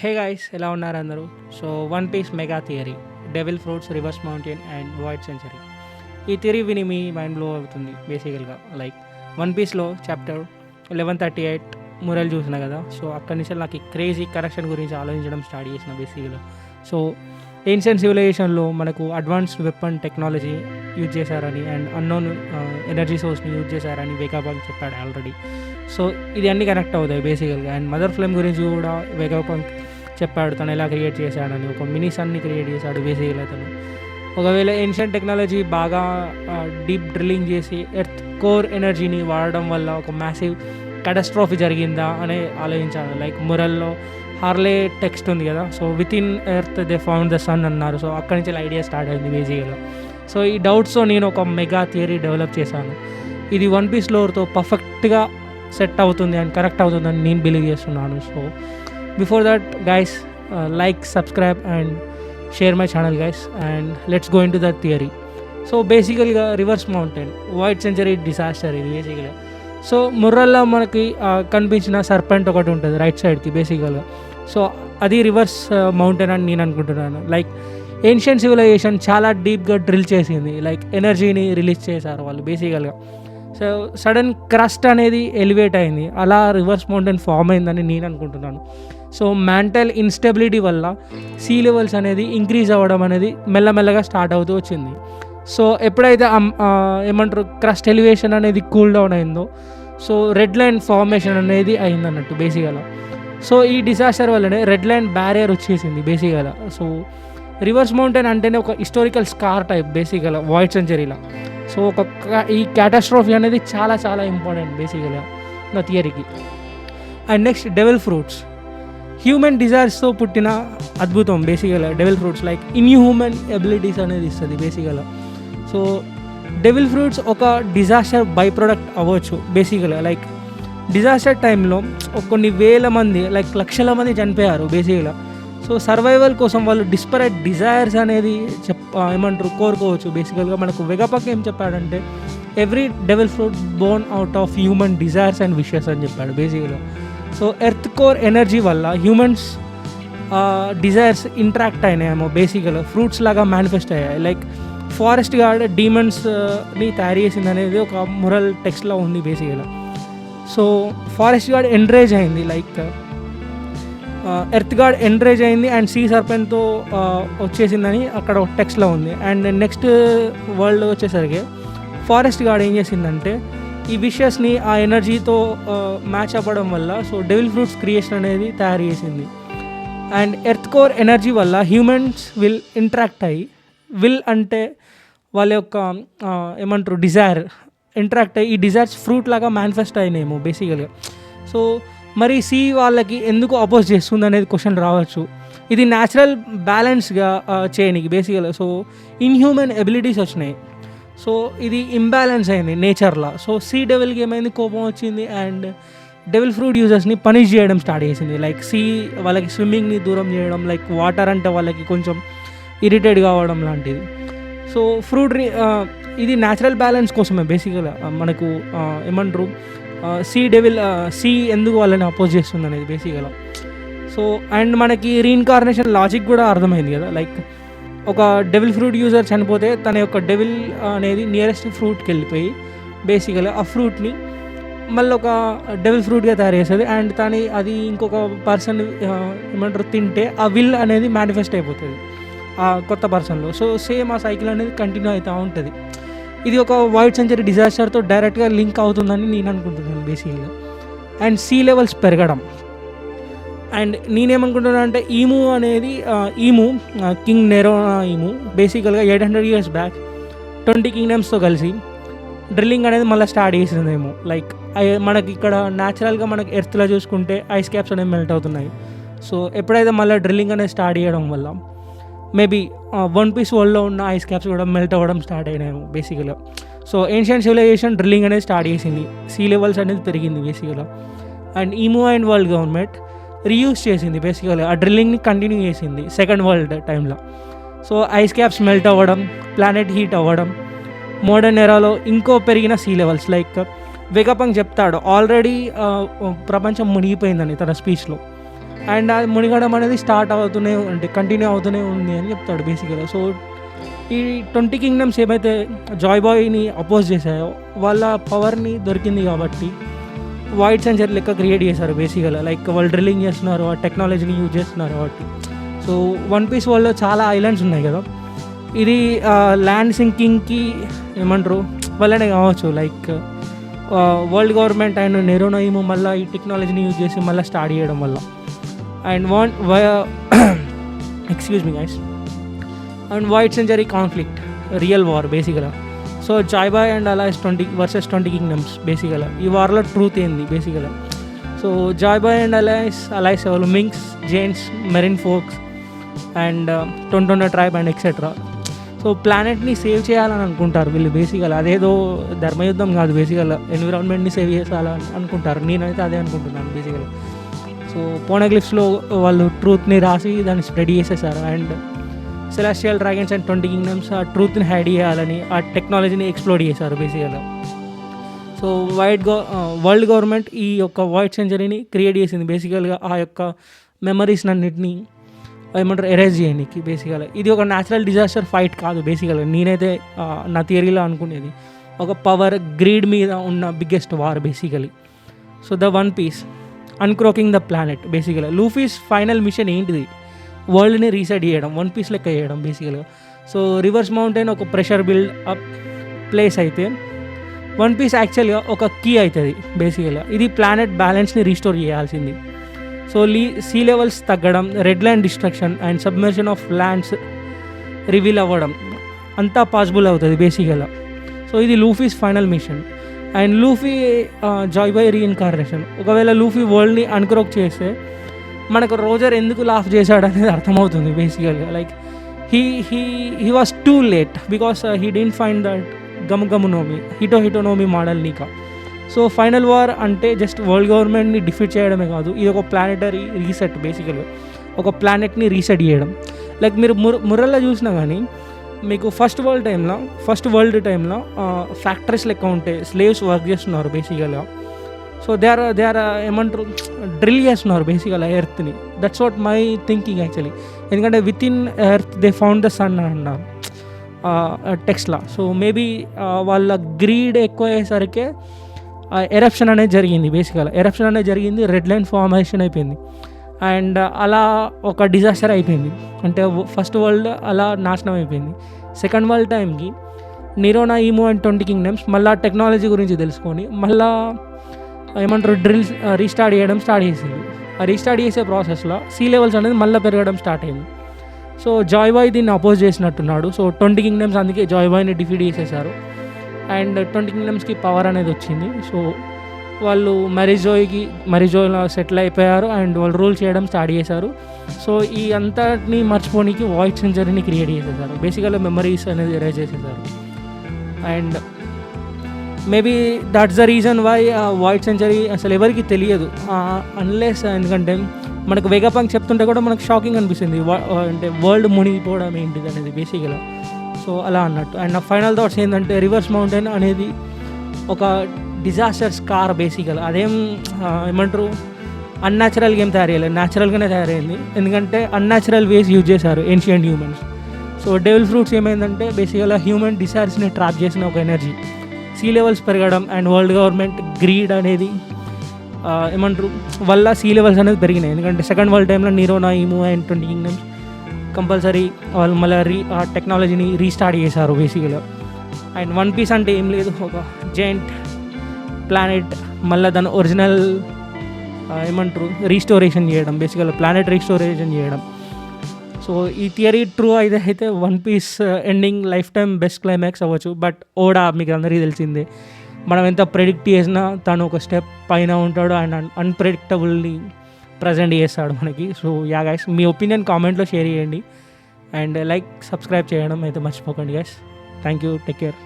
Hey guys, ఎలా ఉన్నారు అందరూ? So One Piece mega theory, devil fruits, Reverse Mountain and Void Century. ఈ theory విని మీ మైండ్ బ్లో అవుతుంది బేసికల్గా. లైక్ వన్ పీస్లో చాప్టర్ 1138 మురల్ చూసిన కదా. సో అక్కడి నుంచి నాకు ఈ క్రేజీ కరెక్షన్ గురించి ఆలోచించడం స్టార్ట్ చేసిన బేసికల్గా. సో ఏన్షియన్ సివిలైజేషన్లో మనకు అడ్వాన్స్డ్ వెపన్ టెక్నాలజీ యూజ్ చేశారని అండ్ అన్నోన్ ఎనర్జీ సోర్స్ని యూజ్ చేశారని వేగాబాంక్ చెప్పాడు ఆల్రెడీ. సో ఇది అన్నీ కనెక్ట్ అవుతాయి బేసికల్గా. అండ్ మదర్ ఫ్లేమ్ గురించి కూడా వేగాబాంక్ చెప్పాడు, తను ఎలా క్రియేట్ చేశాడని. ఒక మినీ సన్ని క్రియేట్ చేశాడు బేసికల్గా తను. ఒకవేళ ఏన్షియన్ టెక్నాలజీ బాగా డీప్ డ్రిల్లింగ్ చేసి ఎర్త్ కోర్ ఎనర్జీని వాడడం వల్ల ఒక మ్యాసివ్ క్యాటస్ట్రోఫీ జరిగిందా అని ఆలోచించాను. లైక్ మురల్లో హార్లే టెక్స్ట్ ఉంది కదా, so within earth they found the sun అన్నారు. సో అక్కడి నుంచి ఐడియా స్టార్ట్ అయింది బేసికల్గా. సో ఈ డౌట్స్తో నేను ఒక మెగా థియరీ డెవలప్ చేశాను. ఇది వన్ పీస్ లోర్తో పర్ఫెక్ట్గా సెట్ అవుతుంది అండ్ కరెక్ట్ అవుతుందని నేను బిలీవ్ చేస్తున్నాను. So before that guys, like, subscribe and share my channel guys, and let's go into that theory. So బేసికల్గా reverse mountain void century disaster ఇది బేసికల్గా. సో ముర్రల్లో మనకి కనిపించిన సర్పెంట్ ఒకటి ఉంటుంది రైట్ సైడ్కి బేసికల్గా. సో అది రివర్స్ మౌంటైన్ అని నేను అనుకుంటున్నాను. లైక్ ఏన్షియన్ సివిలైజేషన్ చాలా డీప్గా డ్రిల్ చేసింది, లైక్ ఎనర్జీని రిలీజ్ చేశారు వాళ్ళు బేసికల్గా. సో సడన్ క్రస్ట్ అనేది ఎలివేట్ అయింది, అలా రివర్స్ మౌంటైన్ ఫామ్ అయిందని నేను అనుకుంటున్నాను. సో మెంటల్ ఇన్స్టెబిలిటీ వల్ల సీ లెవెల్స్ అనేది ఇంక్రీజ్ అవ్వడం అనేది మెల్లమెల్లగా స్టార్ట్ అవుతూ వచ్చింది. సో ఎప్పుడైతే ఏమంటారు క్రస్ట్ ఎలివేషన్ అనేది కూల్ డౌన్ అయిందో, సో రెడ్ లైన్ ఫార్మేషన్ అనేది అయిందన్నట్టు బేసికల్గా. సో ఈ డిజాస్టర్ వల్లనే రెడ్ లైన్ బ్యారియర్ వచ్చేసింది బేసికల్గా. సో రివర్స్ మౌంటైన్ అంటేనే ఒక హిస్టారికల్ స్కార్ టైప్ బేసికల్గా వాయిడ్ సెంచరీలో. సో ఈ క్యాటాస్ట్రోఫీ అనేది చాలా చాలా ఇంపార్టెంట్ బేసికల్గా నా థియరీకి. And next devil fruits, human డిజైర్స్తో పుట్టిన అద్భుతం బేసికల్గా devil fruits. Like inhuman abilities అనేది ఇస్తుంది బేసికల్గా. సో డెవిల్ ఫ్రూట్స్ ఒక డిజాస్టర్ బై ప్రోడక్ట్ అవ్వచ్చు బేసికల్గా. లైక్ డిజాస్టర్ టైంలో కొన్ని వేల మంది, లైక్ లక్షల మంది చనిపోయారు బేసికల్గా. సో సర్వైవల్ కోసం వాళ్ళు డిస్పరేట్ డిజైర్స్ అనేది ఏమంటారు కోరుకోవచ్చు బేసికల్గా. మనకు వెగాపాక్ ఏం చెప్పాడంటే every devil fruit Born out of human desires and wishes అని చెప్పాడు బేసికల్గా. సో ఎర్త్ కోర్ ఎనర్జీ వల్ల హ్యూమన్స్ డిజైర్స్ ఇంట్రాక్ట్ అయినాయేమో బేసికల్గా, ఫ్రూట్స్ లాగా మేనిఫెస్ట్ అయ్యాయి. లైక్ ఫారెస్ట్ గార్డ్ డీమన్స్ని తయారు చేసింది అనేది ఒక మొరల్ టెక్స్ట్లో ఉంది బేసికల్గా. సో ఫారెస్ట్ గార్డ్ ఎండ్రేజ్ అయింది, లైక్ ఎర్త్ గార్డ్ ఎండ్రేజ్ అయింది అండ్ సీ సర్పెంట్తో వచ్చేసిందని అక్కడ ఒక టెక్స్ట్లో ఉంది. అండ్ నెక్స్ట్ వరల్డ్ వచ్చేసరికి ఫారెస్ట్ గార్డ్ ఏం చేసిందంటే ఈ విషెస్ని ఆ ఎనర్జీతో మ్యాచ్ అవ్వడం వల్ల సో డెవిల్ ఫ్రూట్స్ క్రియేషన్ అనేది తయారు చేసింది. అండ్ ఎర్త్ కోర్ ఎనర్జీ వల్ల హ్యూమన్స్ విల్ ఇంట్రాక్ట్ అయ్యి, విల్ అంటే వాళ్ళ యొక్క ఏమంటారు డిజైర్ ఇంట్రాక్ట్ అయ్యి ఈ డిజైర్స్ ఫ్రూట్ లాగా మేనిఫెస్ట్ అయినాయేమో బేసికల్గా. సో మరి సి వాళ్ళకి ఎందుకు అపోజ్ చేస్తుంది అనేది క్వశ్చన్ రావచ్చు. ఇది న్యాచురల్ బ్యాలెన్స్గా చేయనికి బేసికల్గా. సో ఇన్హ్యూమన్ ఎబిలిటీస్ వచ్చినాయి, సో ఇది ఇంబ్యాలెన్స్ అయింది నేచర్లో. సో సీ డెవిల్కి ఏమైంది, కోపం వచ్చింది అండ్ డెవిల్ ఫ్రూట్ యూజర్స్ని పనిష్ చేయడం స్టార్ట్ చేసింది. లైక్ సీ వాళ్ళకి స్విమ్మింగ్ని దూరం చేయడం, లైక్ వాటర్ అంటే వాళ్ళకి కొంచెం ఇరిటేట్ కావడం లాంటిది. సో ఫ్రూట్ని ఇది న్యాచురల్ బ్యాలెన్స్ కోసమే బేసికల్గా. మనకు ఏమంటారు సీ ఎందుకు వాళ్ళని అపోజ్ చేస్తుంది అనేది బేసికల్గా. సో అండ్ మనకి రీఇన్కార్నేషన్ లాజిక్ కూడా అర్థమైంది కదా. లైక్ ఒక డెవిల్ ఫ్రూట్ యూజర్ చనిపోతే తన యొక్క డెవిల్ అనేది నియరెస్ట్ ఫ్రూట్కి వెళ్ళిపోయి బేసికల్గా ఆ ఫ్రూట్ని మళ్ళీ ఒక డెవిల్ ఫ్రూట్గా తయారు చేస్తుంది అండ్ అది ఇంకొక పర్సన్ ఏమంటారు తింటే ఆ విల్ అనేది మేనిఫెస్ట్ అయిపోతుంది ఆ కొత్త పర్సన్లో. సో సేమ్ ఆ సైకిల్ అనేది కంటిన్యూ అవుతూ ఉంటుంది. ఇది ఒక వైడ్ సెంచరీ డిజాస్టర్తో డైరెక్ట్గా లింక్ అవుతుందని నేను అనుకుంటున్నాను బేసికల్గా. అండ్ సీ లెవెల్స్ పెరగడం, అండ్ నేనేమనుకుంటున్నాను అంటే ఈము అనేది కింగ్ నెరోనా ఈము బేసికల్గా 800 years బ్యాక్ 20 kingdoms కలిసి డ్రిల్లింగ్ అనేది మళ్ళీ స్టార్ట్ చేసిందేమో. లైక్ మనకి ఇక్కడ న్యాచురల్గా మనకి ఎర్త్లో చూసుకుంటే ఐస్ క్యాప్స్ అనేవి మెల్ట్ అవుతున్నాయి. సో ఎప్పుడైతే మళ్ళీ డ్రిల్లింగ్ అనేది స్టార్ట్ చేయడం వల్ల మేబీ వన్ పీస్ వరల్డ్లో ఉన్న ఐస్ క్యాప్స్ కూడా మెల్ట్ అవ్వడం స్టార్ట్ అయినాయేమో బేసికల్గా. సో ఏన్షియన్ సివిలైజేషన్ డ్రిల్లింగ్ అనేది స్టార్ట్ చేసింది, సీ లెవెల్స్ అనేది పెరిగింది బేసికల్గా. And Imu and world government reuse చేసింది బేసికల్గా, ఆ డ్రిల్లింగ్ని కంటిన్యూ చేసింది సెకండ్ వరల్డ్ టైంలో. సో ఐస్ క్యాప్స్ మెల్ట్ అవ్వడం, ప్లానెట్ హీట్ అవ్వడం, మోడర్న్ ఎరాలో ఇంకో పెరిగిన సీ లెవెల్స్. లైక్ వెగాపాంక్ చెప్తాడు ఆల్రెడీ ప్రపంచం మునిగిపోయిందని తన స్పీచ్లో. అండ్ అది మునిగడం అనేది స్టార్ట్ అవుతూనే అంటే కంటిన్యూ అవుతూనే ఉంది అని చెప్తాడు బేసిక్గా. సో ఈ 20 కింగ్డమ్స్ ఏమైతే జాయ్ బాయ్ని అపోజ్ చేశాయో వాళ్ళ పవర్ని దొరికింది కాబట్టి వైట్ సెంచరీ లెక్క క్రియేట్ చేశారు బేసిక్గా. లైక్ వాళ్ళు డ్రిల్లింగ్ చేస్తున్నారు, ఆ టెక్నాలజీని యూజ్ చేస్తున్నారు కాబట్టి. సో వన్ పీస్ వరల్డ్లో చాలా ఐలాండ్స్ ఉన్నాయి కదా, ఇది ల్యాండ్ సింకింగ్కి ఏమంటారు వల్లనే కావచ్చు. Like world government and Nerona Imu మళ్ళీ ఈ టెక్నాలజీని యూజ్ చేసి మళ్ళీ స్టార్ట్ చేయడం వల్ల. And excuse me guys, and void century conflict real war బేసిక్గా. So Joy Boy and allies 20 kingdoms బేసిక్గా. ఈ వార్లో ట్రూత్ ఏంది బేసిక్గా. So Joy Boy and allies వాళ్ళు minks, giants, marine folks and Tontatta tribe and etcetera. So ప్లానెట్ని save చేయాలని అనుకుంటారు వీళ్ళు బేసిక్గా. అదేదో ధర్మయుద్ధం కాదు బేసిక్గా, ఎన్విరాన్మెంట్ని సేవ్ చేయాలని అనుకుంటారు. నేనైతే అదే అనుకుంటున్నాను బేసిక్గా. సో పోనగ్లిఫ్స్లో వాళ్ళు ట్రూత్ని రాసి దాన్ని స్ప్రెడ్ చేసేసారు. And celestial dragons and 20 kingdoms ఆ ట్రూత్ని హైడ్ చేయాలని ఆ టెక్నాలజీని ఎక్స్ప్లోర్ చేశారు బేసిక్గా. సో వరల్డ్ గవర్నమెంట్ ఈ యొక్క వైట్ సెంచరీని క్రియేట్ చేసింది బేసికల్గా. ఆ యొక్క మెమరీస్ అన్నిటిని ఏమంటారు ఎరేజ్ చేయడానికి బేసికల్గా. ఇది ఒక న్యాచురల్ డిజాస్టర్ ఫైట్ కాదు బేసికల్గా. నేనైతే నా థియరీలో అనుకునేది ఒక పవర్ గ్రీడ్ మీద ఉన్న biggest war basically. So the One Piece uncorking the planet బేసికల్గా. లూఫీస్ ఫైనల్ మిషన్ ఏంటిది? వరల్డ్ని రీసెట్ చేయడం, వన్ పీస్ లెక్క చేయడం బేసికల్గా. సో రివర్స్ మౌంటైన్ ఒక ప్రెషర్ బిల్డ్ అప్ ప్లేస్ అయితే వన్ పీస్ యాక్చువల్గా ఒక కీ అవుతుంది బేసికల్గా. ఇది ప్లానెట్ బ్యాలెన్స్ని రీస్టోర్ చేయాల్సింది. సో సీ లెవెల్స్ తగ్గడం, red land destruction and submersion of lands reveal అవ్వడం అంతా పాసిబుల్ అవుతుంది బేసికల్గా. సో ఇది Luffy's final machine. And Luffy Joy Boy reincarnation. ఒకవేళ లూఫీ వరల్డ్ని అన్క్రోక్ చేస్తే మనకు రోజర్ ఎందుకు లాఫ్ చేశాడు అనేది అర్థమవుతుంది బేసికల్గా. Like he was too late because he didn't find that గమునోమి హిటోనోమి model Nika. So final war అంటే జస్ట్ వరల్డ్ గవర్నమెంట్ని డిఫీట్ చేయడమే కాదు, ఇది ఒక ప్లానెటరీ రీసెట్ బేసికల్గా. ఒక ప్లానెట్ని రీసెట్ చేయడం. లైక్ మీరు మురల్లో చూసినా కానీ మీకు ఫస్ట్ వరల్డ్ టైంలో ఫ్యాక్టరీస్ లెక్క ఉంటే స్లేవ్స్ వర్క్ చేస్తున్నారు బేసికల్గా. సో దే ఆర్ ఏమంటారు డ్రిల్ చేస్తున్నారు బేసికల్గా ఎర్త్ని. That's what my thinking actually. ఎందుకంటే within earth they found the sun అన్నారు టెక్స్ట్లా. సో మేబీ వాళ్ళ గ్రీడ్ ఎక్కువ అయ్యేసరికి ఎరప్షన్ అనేది జరిగింది బేసికల్గా. ఎరప్షన్ అనేది జరిగింది, రెడ్ లైన్ ఫార్మేషన్ అయిపోయింది. అండ్ అలా ఒక డిజాస్టర్ అయిపోయింది. అంటే ఫస్ట్ వరల్డ్ అలా నాశనం అయిపోయింది. సెకండ్ వరల్డ్ టైంకి నెరోనోయిము అండ్ 20 కింగ్డమ్స్ మళ్ళీ టెక్నాలజీ గురించి తెలుసుకొని మళ్ళీ ఏమంటారు డ్రిల్స్ రీస్టార్ట్ చేయడం స్టార్ట్ చేసింది. ఆ రీస్టార్ట్ చేసే ప్రాసెస్లో సీ లెవెల్స్ అనేది మళ్ళీ పెరగడం స్టార్ట్ అయింది. సో జాయ్ బాయ్ దీన్ని అపోజ్ చేసినట్టున్నాడు. సో 20 కింగ్డమ్స్ అందుకే జాయ్ బాయ్ని డిఫీట్ చేసేసారు. అండ్ 20 కింగ్డమ్స్కి పవర్ అనేది వచ్చింది. సో వాళ్ళు మరిజోయ్లో సెటిల్ అయిపోయారు అండ్ వాళ్ళు రూల్ చేయడం స్టార్ట్ చేశారు. సో ఈ అంతటిని మర్చిపోనికి వైట్ సెంచరీని క్రియేట్ చేసేసారు బేసికల్గా. మెమరీస్ అనేది ఎరేజ్ చేసేసారు. And maybe that's the reason why void century అసలు ఎవరికి తెలియదు అన్లెస్. ఎందుకంటే మనకు వెగాపంక్ చెప్తుంటే కూడా మనకు షాకింగ్ అనిపిస్తుంది, అంటే వరల్డ్ మునిగిపోవడం ఏంటిది అనేది బేసికల్గా. సో అలా అన్నట్టు. అండ్ నా ఫైనల్ థాట్స్ ఏంటంటే రివర్స్ మౌంటైన్ అనేది ఒక డిజాస్టర్ స్కార్ బేసికల్. అదేం ఏమంటారు అన్యాచురల్గా ఏం తయారు చేయలేదు, న్యాచురల్గానే తయారైంది. ఎందుకంటే అన్యాచురల్ వేస్ యూజ్ చేశారు ancient humans. So devil fruits ఏమైందంటే బేసికల్గా హ్యూమన్ డిజైర్స్ని ట్రాప్ చేసిన ఒక ఎనర్జీ. సీ లెవెల్స్ పెరగడం అండ్ వరల్డ్ గవర్నమెంట్ గ్రీడ్ అనేది ఏమంటారు వల్ల సీ లెవెల్స్ అనేది పెరిగినాయి. ఎందుకంటే సెకండ్ వరల్డ్ టైంలో నెరోనోయిము అండ్ 20 కింగ్డమ్స్ కంపల్సరీ వాళ్ళు మళ్ళీ ఆ టెక్నాలజీని రీస్టార్ట్ చేశారు బేసికల్గా. అండ్ వన్ పీస్ అంటే ఏం లేదు, ఒక జైంట్ ప్లానెట్ మళ్ళీ దాని ఒరిజినల్ ఏమంటారు రీస్టోరేషన్ చేయడం బేసికల్గా, ప్లానెట్ రీస్టోరేషన్ చేయడం. సో ఈ థియరీ ట్రూ అయితే One Piece ending lifetime best climax అవ్వచ్చు. బట్ ఓడా మీకు అందరికీ తెలిసిందే, మనం ఎంత ప్రెడిక్ట్ చేసినా తను ఒక స్టెప్ పైన ఉంటాడు అండ్ అన్ప్రెడిక్టబుల్లీ ప్రజెంట్ చేస్తాడు మనకి. సో యా గైస్, మీ ఒపీనియన్ కామెంట్లో షేర్ చేయండి అండ్ లైక్ సబ్స్క్రైబ్ చేయడం అయితే మర్చిపోకండి guys. Thank you, take care.